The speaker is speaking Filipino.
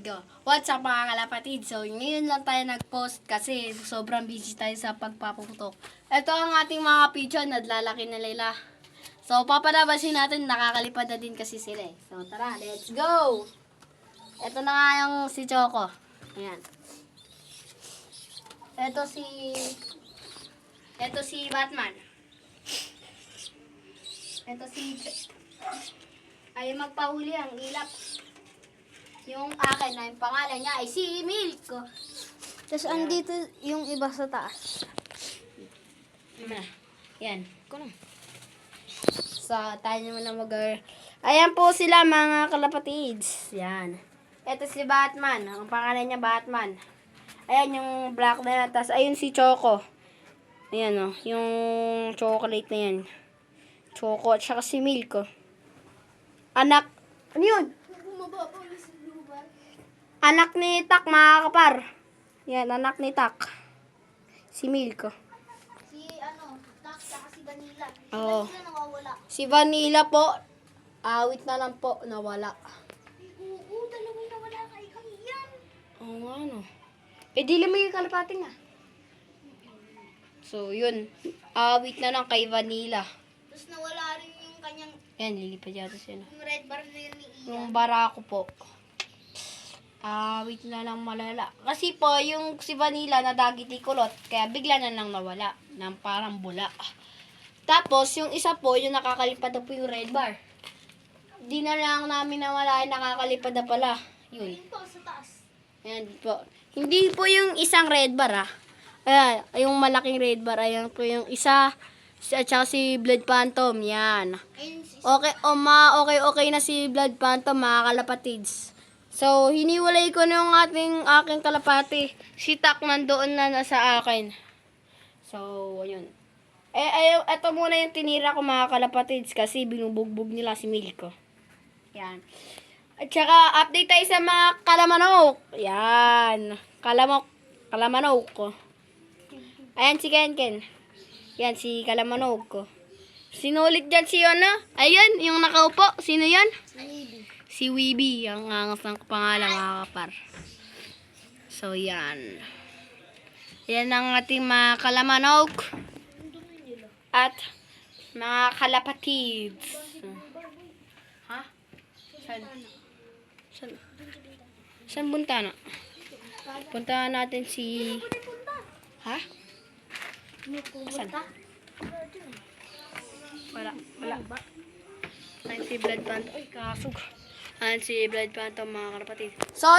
go. What's up mga kalapatid? So, ngayon lang tayo nag-post kasi sobrang busy tayo sa pagpaputok. Ito ang ating mga pigeon, naglalaki na nila. So, papalabasin natin, nakakalipad na din kasi sila eh. So, tara, let's go! Ito na nga yung si Choco. Ayan. Ito si Batman. Ito si... Ayaw magpahuli ang ilap. Yung akin na yung pangalan niya ay si Milk. Tapos andito yung iba sa taas. Yan. So, tayo naman na Ayan po sila mga kalapatids. Yan. Ito si Batman. Ang pangalan niya Batman. Ayan yung black na yan. Tapos ayun si Choco. Ayan o. Yung chocolate na yan. Choco at saka si Milk. Anak. Ano yun? Anak ni Tak, mga kapar. Yan, anak ni Tak. Si Milk. Si Tak saka si Vanilla. Oo. Vanilla nawawala. Si Vanilla po, awit na lang po, nawala. Oo, dalawang nawala kay Kaiyan. Oo nga, no. Eh, dili mo yung kalapati nga. So, yun. Awit na lang kay Vanilla. Tapos nawala rin yung kanyang Yan, lilipad yata siya, no. yung red bar na yun ni Ian. Yung barako po. Awit na lang malala. Kasi po, yung si Vanilla nadagiti kulot, kaya bigla na lang nawala. Nang parang bula. Tapos, yung isa po, yung nakakalipad na po yung red bar. Di na lang namin nawala, nakakalipad na pala. Yun. Ayun po sa taas. Ayan po. Hindi po yung isang red bar, ah. Ayan, yung malaking red bar. Ayan po yung isa. At saka si Blood Phantom. Yan. Ayun si Okay, okay na si Blood Phantom, mga kalapatids. So, hiniwalay ko na yung aking kalapati. Si Tak nandoon na nasa akin. So, ayun. Ito muna yung tinira ko, mga kalapatids, kasi binubugbog nila si Milko. Yan. At saka, update tayo sa mga kalamanok. Yan. Kalamanok ko. Ayan si Ken. Yan, si kalamanok ko. Sinulit dyan si Yona. Ayan, yung nakaupo. Sino yan? Si Weeby. Ang angas ng pangalan, mga kapar. So, yan. Yan ang ating mga kalamanok. At mga kalapatids. Ha? Saan punta na? Punta natin si... Ha? Saan? Wala. Ayan si Blood Phantom. Ay, kasug. Ayan si Blood Phantom, mga kalapatids. So,